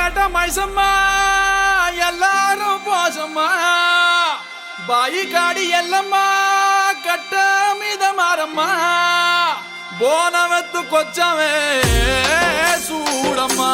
పేట మైసమ్మ ఎల్లారం పోసమ్మ బాయి కాడి ఎల్లమ్మ కట్ట మీద మారమ్మ బోనవెత్తుకొచ్చమే చూడమ్మా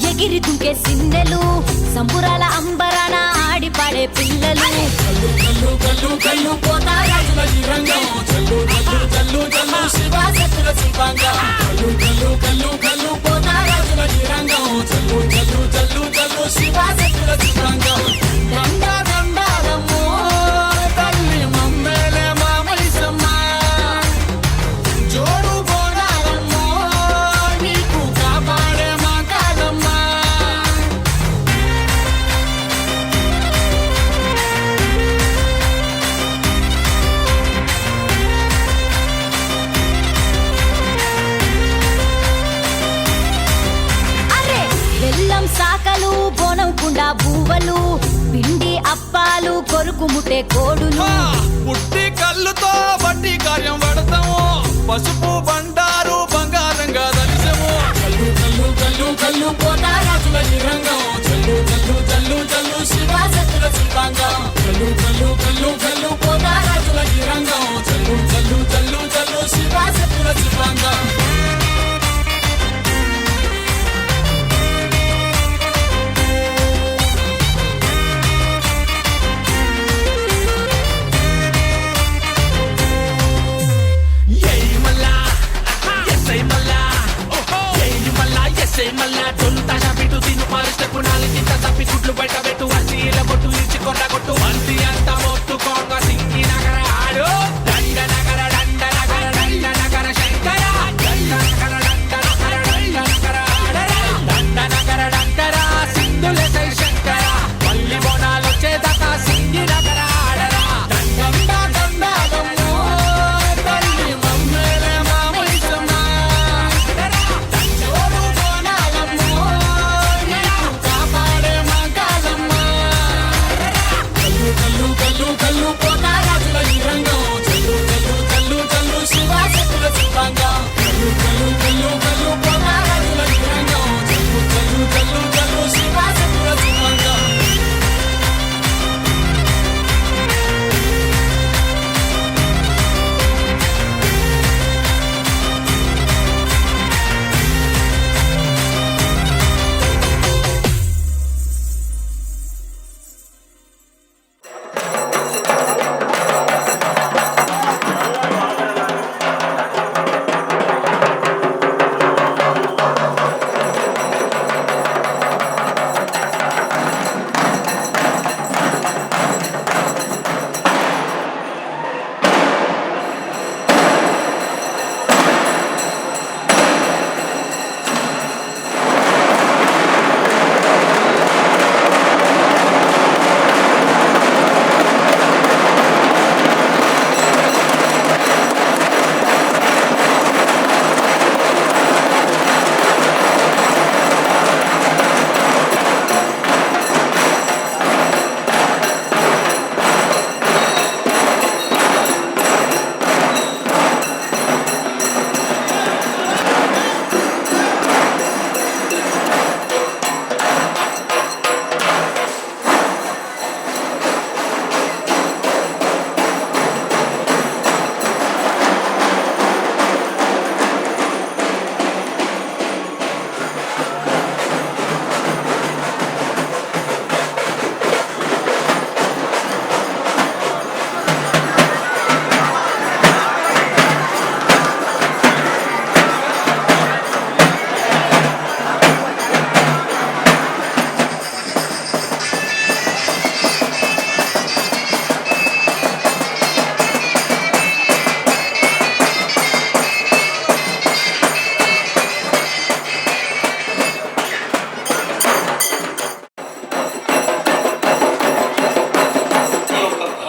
ఎగిరి దుంకే సిన్నెలు సంబురాల అంబరాన ఆడి పాడే పిల్లలు కల్లు కల్లు కల్లు కల్లు పోతా రాజుల ఈ రంగం చల్లు చల్లు చల్లు చల్లు శివ శక్తుల శివాంగం కల్లు కల్లు కల్లు కల్లు పోతా రాజుల ఈ రంగం చల్లు చల్లు చల్లు చల్లు శివ శక్తుల శివాంగం దండ దండాలమ్మో తల్లి మమ్మేలే మామైసమ్మ జోడు బోనాలమ్మో కుంకుముటే కోడును పుట్టి కళ్ళుతో బట్టి కార్యం పడతాము పసుపు బండారు బంగారంగా దలిసము కల్లు కల్లు కల్లు కల్లు పోతారాజుల ఈ రంగం చల్లు చల్లు చల్లు చల్లు శివాసతుల శిల్పాంగం కల్లు కల్లు కల్లు కల్లు పోతారాజుల ఈ రంగం చల్లు చల్లు చల్లు చల్లు శివాసతుల శిల్పాంగం మళ్ళా తొలుతా షాపిటు తిను పాలిస్తే పునాలి తింట తప్పి గుడ్లు బయట పెట్టు అసీల కొట్టు ఇచ్చి కొట్ట కొట్టు మంది అంత మొత్తు కోంగ సింగి నగర ఆడు దండ నగర శంకర దండ నగర ఆడరా దండ నగర డంకర సింధుల సై శంకర మల్లి బోనాలు వచ్చేదాకా సింగి నగర ఆడరా దండండా దండాగమ్మో తల్లి మమ్మేలే మామైసమ్మ కల్లు పోతారాజుల ఈ రంగం చల్లు చల్లు చల్లు చల్లు శివాసతుల శిల్పాంగం కల్లు కల్లు కల్లు కల్లు పోతారాజుల ఈ రంగం చల్లు చల్లు చల్లు చల్లు శివాసతుల శిల్పాంగం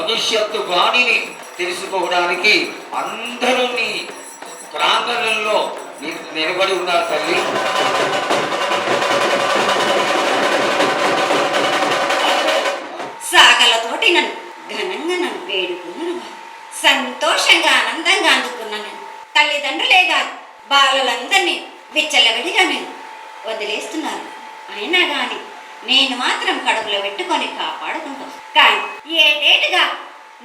భవిష్యత్తు వాణిని తెలుసుకోవడానికి అందరూ నీ ప్రాంగణంలో నిలబడి ఉన్నారు తల్లి. సాగలతోటి నన్ను వేడుకున్నాను, సంతోషంగా ఆనందంగా అందుకున్నాను. తల్లిదండ్రులే కాదు బాలలందరినీ విచ్చలవిడిగా నేను వదిలేస్తున్నారు. అయినా కానీ నేను మాత్రం కడుపులో పెట్టుకొని కాపాడుకుంటాను. కానీ ఏటేటుగా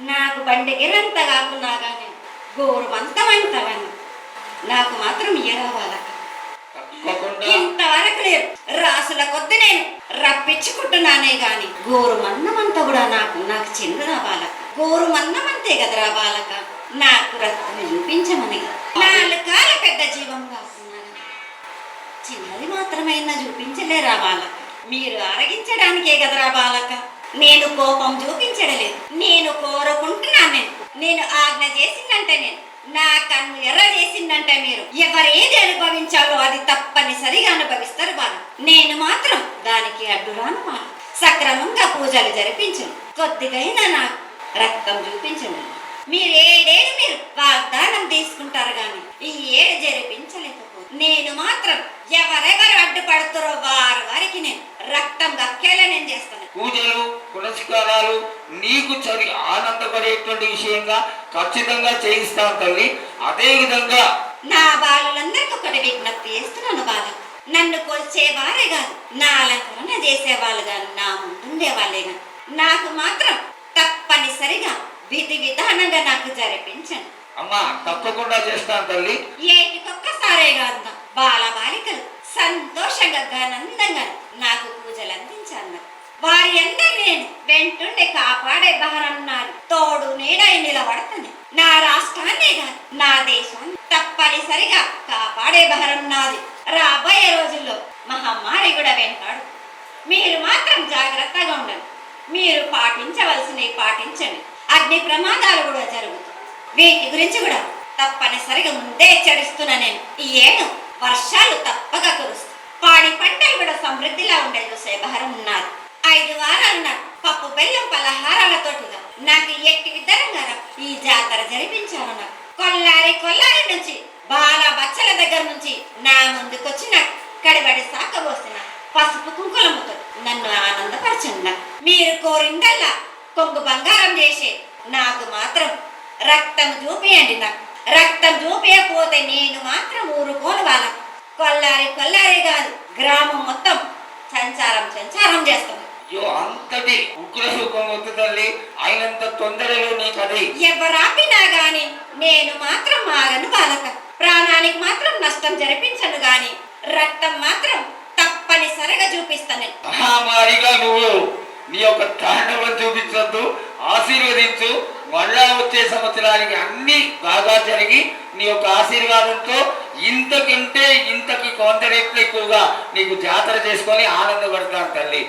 నాకు బండి గిరంత కాకున్నా కానీ గోరుమంతమంతవని నాకు మాత్రం ఇయ్యరావాల. ఇంతవరకు లేదు, రాసుల కొద్ది నేను రప్పించుకుంటున్నానే గాని గోరు మన్నమంతా కూడా నాకు చెందురా బాలక. గోరు మన్నమంతే కదరా బాలక, నాకు రక్తం చూపించమని. 4 కాల పెద్ద జీవం కాకున్నాను, చిన్నది మాత్రమైనా చూపించలేరా బాలక. మీరు అరగించడానికే కదరా బాలక. నేను కోపం చూపించడలేదు, నేను కోరుకుంటున్నాను. నేను ఆజ్ఞ చేసిందంటే నా కన్ను ఎర్ర చేసిందంటే మీరు ఎవరేది అనుభవించాలో అది తప్పనిసరిగా అనుభవిస్తారు బాల. నేను మాత్రం దానికి అడ్డురాను బాల. సక్రమంగా పూజలు జరిపించను, కొద్దిగైనా నాకు రక్తం చూపించండి. మీరు 7 ఏళ్ళు మీరు వాగ్దానం తీసుకుంటారు కానీ ఈ 7 జరిపించలేకపోతే నేను మాత్రం ఎవరెవరు అడ్డుపడుతారో వారికి నేను రక్తం గక్కేలా నేను చేస్తాను. పూజలు పునస్కారాలు నీకు చరి ఆనందపడేటువంటి విషయంగా ఖచ్చితంగా చేయిస్తాను తల్లి. అదే విధంగా నా బాలులందరికీ ఒకటి విజ్ఞప్తి చేస్తున్నాను బాల. నన్ను కొల్చేవారే కాదు, నా అలంకరణ చేసేవాళ్ళు కాదు, నా ముందుండే వాళ్ళే కాదు. నాకు మాత్రం తప్పనిసరిగా విధి విధానంగా నాకు జరిపించండి. అమ్మా తప్పకుండా చేస్తాను తల్లి. ఏటికొక్కసారే కాదు, బాల బాలికలు సంతోషంగా ఘనందంగా నాకు పూజలు అందించాను. వారి అందరు నేను వెంటుండే కాపాడే బహరన్నారు. తోడు నీడై నిలబడతాను. నా రాష్ట్రాన్నే కాదు, నా దేశాన్ని తప్పనిసరిగా కాపాడే బహరం నాది. రాబోయే రోజుల్లో మహమ్మారి కూడా వెంటాడు. మీరు మాత్రం జాగ్రత్తగా ఉండండి. మీరు పాటించవలసినవి పాటించండి. అగ్ని ప్రమాదాలు కూడా జరుగుతాయి. వీటి గురించి కూడా తప్పనిసరిగా ముందే హెచ్చరిస్తున్నా నేను. ఈ ఏడు వర్షాలు తప్పగా కురుస్తాయి. పాడి పంటలు కూడా సమృద్ధిలా ఉండే చూసే భారం ఉన్నారు. 5 వారాలు నాకు పప్పు బెల్లం పలహారాలతోటిగా నాకు ఎట్టి విధంగా ఈ జాతర జరిపించాను. నాకు కొల్లారి నుంచి బాల బచ్చల దగ్గర నుంచి నా ముందుకొచ్చి నాకు కడిబడి సాకబోసిన పసుపు కుంకులముతో నన్ను ఆనందపరచండి. మీరు కోరిందల్లా కొంగు బంగారం చేసే నాకు మాత్రం రక్తం చూపియండి. నాకు రక్తం చూపించకపోతే నేను మాత్రం ఊరుకోను. వాళ్ళ కొల్లారి కాదు, గ్రామం మొత్తం సంచారం చేస్తాను. అయ్యో అంతటి ఉగ్ర సుఖం వద్దు తల్లి. అయినంత తొందరలో నీకు అది ఎవరాపినా గాని నేను మాత్రం ఆగను బాలక. ప్రాణానికి మాత్రం నష్టం జరిపించను గాని రక్తం మాత్రం తప్పనిసరిగా చూపిస్తాను. మహామారిగా నువ్వు నీ యొక్క తాండవం చూపించొద్దు, ఆశీర్వదించు. మళ్ళా వచ్చే సంవత్సరానికి అన్ని బాగా జరిగి నీ యొక్క ఆశీర్వాదంతో ఇంతకంటే ఇంతకి కొంత రెట్లు ఎక్కువగా నీకు జాతర చేసుకొని ఆనందపడతాను తల్లి.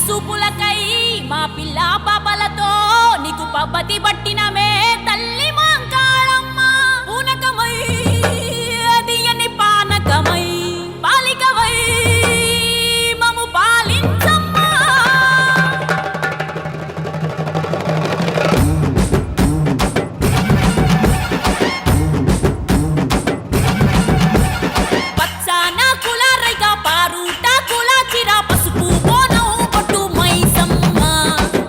సూపులకై మా పిల్ల పాపలతో నీకు పబ్బతి పట్టినమే తల్లి మాంకాళమ్మ పూనకమై అదియని పానకమై పాలికవై మము పాలించమ్మా పచ్చాన కులారైగా పారుట కులాచిర పసుపు బోనం పొట్టు మైసమ్మ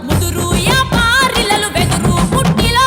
ముదురు యా పారిలలు వెదురు పుట్టిలో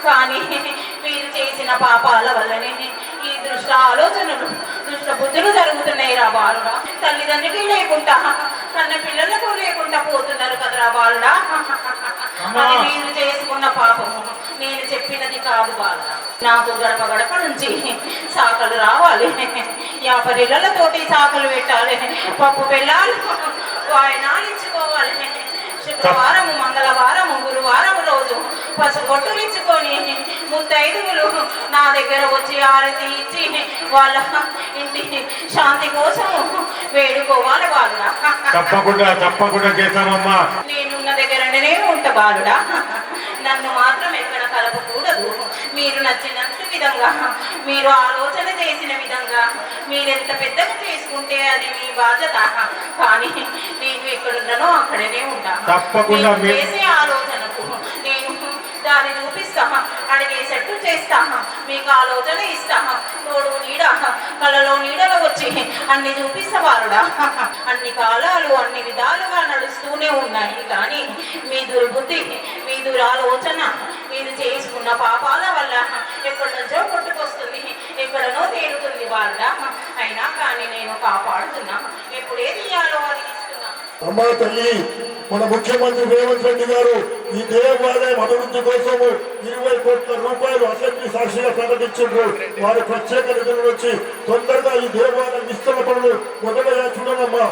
కానీ మీరు చేసిన పాపాల వల్లనే ఈ దుష్ట ఆలోచనలు దుష్ట బుద్ధులు జరుగుతున్నాయి రా బాలుడా. తల్లిదండ్రులకి లేకుండా కన్న పిల్లలకు లేకుండా పోతున్నారు కదరా బాలుడా. అది మీరు చేసుకున్న పాపము, నేను చెప్పినది కాదు బాలుడా. నాకు గడప గడప నుంచి సాకలు రావాలి, యాపరిళ్ళతోటి సాకలు పెట్టాలి, పప్పు బెల్లాలు వాయనాలు ఇచ్చుకోవాలి. శుక్రవారము మంగళవారము గురువారం రోజు పసుపొట్టులు ఇచ్చుకొని ముత్తైదువులు నా దగ్గర వచ్చి ఆరతి ఇచ్చి వాళ్ళ ఇంటి శాంతి కోసం వేడుకోవాలి బాలుడా. తప్పకుండా చేస్తామమ్మా. నేనున్న దగ్గరనే ఉంటా బాలుడా. నన్ను మాత్రం ఎక్కడ కలపకూడదు. మీరు నచ్చినంత విధంగా, మీరు ఆలోచన చేసిన విధంగా మీరెంత పెద్దగా చేసుకుంటే అది మీ బాధ్యత. కానీ నేను ఎక్కడున్నానో అక్కడనే ఉంటాను. తప్పకుండా చేసే ఆలోచనకు నేను దాన్ని చూపిస్తా, అడిగేసట్టు చేస్తా, మీకు ఆలోచన ఇస్తా. తోడు నీడ కళలో నీడలో వచ్చి అన్ని చూపిస్తా బాలుడా. అన్ని కాలాలు అన్ని విధాలుగా నడుస్తూనే ఉన్నాయి. కానీ మీ దుర్బుద్ధి, మీ దురాలోచన, మీరు చేసుకున్న పాపాల వల్ల ఎక్కడి నుంచో కొట్టుకొస్తుంది, ఎక్కడనో తేలుతుంది బాలుడా. అయినా కానీ నేను కాపాడుతున్నా. ఎప్పుడు ఏది ఇయ్యాలో అది ఇస్తున్నా. అమ్మా తల్లి, మన ముఖ్యమంత్రి రేవంత్ రెడ్డి గారు ఈ దేవాలయం అభివృద్ధి కోసము 20 కోట్ల రూపాయలు అసెంబ్లీ సాక్షిగా ప్రకటించారు. వారి ప్రత్యేక నిధుల నుంచి తొందరగా ఈ దేవాలయం విస్తరణ పనులు మొదలయ్యా చూడనమ్మా.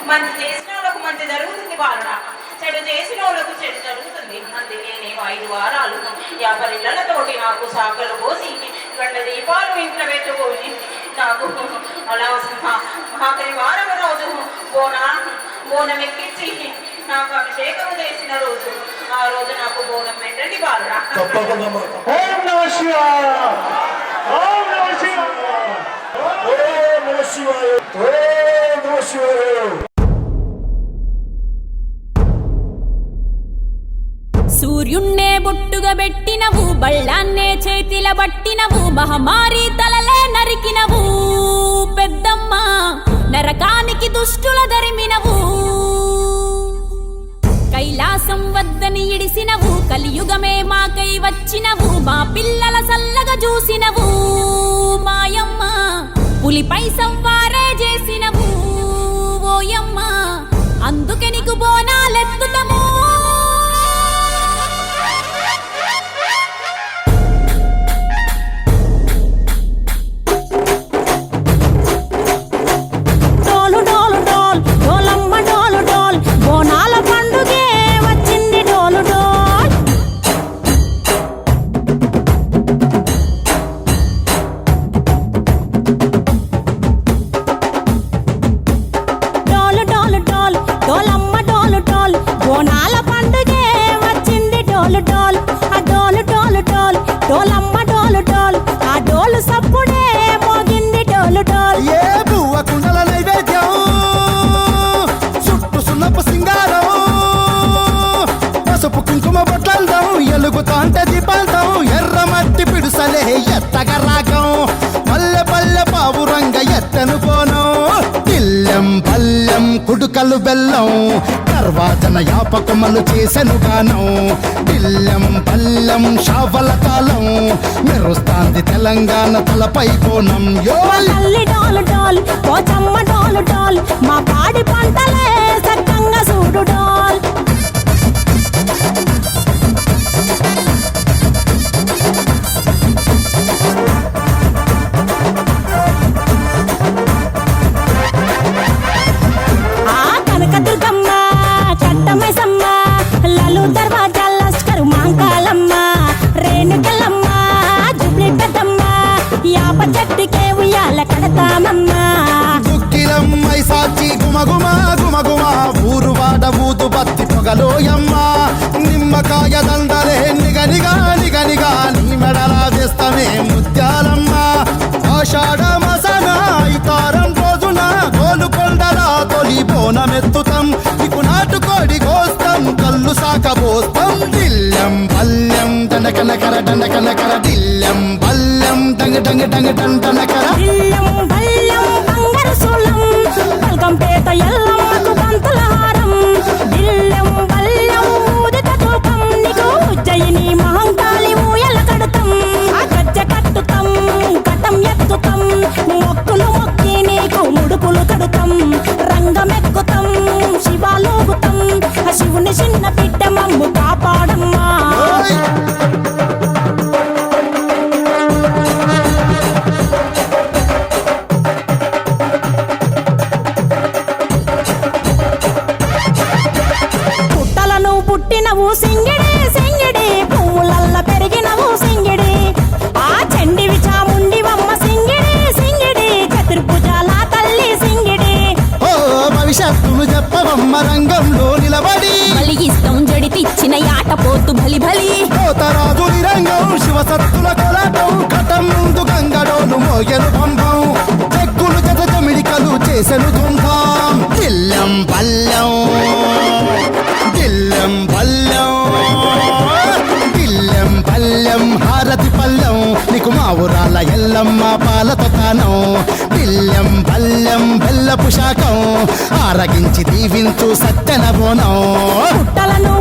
మంచి చేసిన వాళ్ళకు మంచి జరుగుతుంది బాలుడా, చెడు చేసిన వాళ్ళకు చెడు జరుగుతుంది. అందుకే నేను 5 వారాలు 50 ఇళ్లతోటి నాకు సాకలు పోసి గంట దీపాలు ఇంట్లో పెట్టుకొని నాకు అలా ఆఖరి వారం రోజు బోనం ఎక్కించి నాకు అభిషేకం చేసిన రోజు, ఆ రోజు నాకు బోనం పెట్టండి బాలుడా. ఓం నమః శివాయ, ఓం నమః శివాయ, ఓం నమః శివాయ, ఓం నమః శివాయ. సూర్యున్నే బొట్టుగా పెట్టినవు, బళ్ళాన్నే చేతిల పట్టినవు, మహమారి తలలే నరికినవు పెద్దమ్మ, నరకానికి దుష్టుల దరిమినవు. కైలాసం వద్దని ఇడిసినవు, కలియుగమే మాకై వచ్చినవు, మా పిల్లల సల్లగా చూసినవు మాయమ్మ, పులిపై సవ్వారే చేసినవు ఓయమ్మ, అందుకే నీకు బోనాలెత్తుతము. ఎలుగుతాంటే దీపాలతం ఎర్రమట్టి పిడుసలే ఎత్తగ రాగం, పల్లె పల్లె పావురంగ ఎత్తను పోనం, పిల్లెం పల్లెం కుడుకలు బెల్లం, తర్వాతన యాపకమలు చేసెను గానం, పిల్లెం పల్లెం షావల కాలం, మెరుస్తాంది తెలంగాణ తలపై కోణం. డోలు డోల్ పోచమ్మ డోలు డోల్, మా పాడి పంటలే సక్కంగా చూడు డోల్. కనకదుర్గమ్మ కట్టమైసమ్మ, లలు దర్వాజా లస్కరు మాంకాలమ్మ, రేణుకలమ్మ జుబ్లి పెద్దమ్మ, యాప చెట్టుకే ఉయ్యాల కడతామమ్మ. దుక్కిలమ్మై సాచి గుమగుమ గుమగుమ, ఊరు వాడ ఊదు బత్తి పొగలోయమ్మ, నిమ్మకాయ దండలే నిగనిగా నిగనిగా, నీ మెడలా వేస్తమే ముత్యాలమ్మ. ఆషాఢ మసన ఇతారం రోజున గోలుకొండల తొలి బోనమెత్తుతాం, నీకు నాటుకోడి కోస్తాం, కళ్ళు సాకబోస్తాం. దిల్లెం పల్లెం దండకనకర దండకనకర, దిల్లెం పల్లెం డంగ డంగ డంగ డండనకర, దిల్లెం బల్లెం బంగారు సూలం, బల్కంపేట ఎల్లమ్మకు బంతుల హారం, దిల్లెం బల్లెం ఊదిత తూపం, పెరిగినవు సింగిడి సింగిడి పువ్వులల్ల పెరిగినవు సింగిడి ఆ చండివి చాముండివమ్మ సింగిడి సింగిడి చతుర్భుజాల తల్లి సింగిడి ఓ భవిష్యత్తును చెప్పవమ్మ రంగంలో నిలబడి బలిగిస్తాం జడితిచ్చిన యాట పోతు బలి బలి పోతరాజు నిరంగం శివసత్తుల కొలాటం కటం ముందు గంగడోలు మోగెను పంపం చెక్కులు జత జమిడికలు చేసెను తుంభం దిల్లం పల్లెం దిల్లం పల్లెం దిల్లం పల్లెం హారతి పల్లెం నీకు మా ఊరాల ఎల్లమ్మ పాలతో తానం దిల్లం పల్లెం బెల్లపు శాఖం ఆరగించి దీవించు సత్యన బోనం పుట్టలను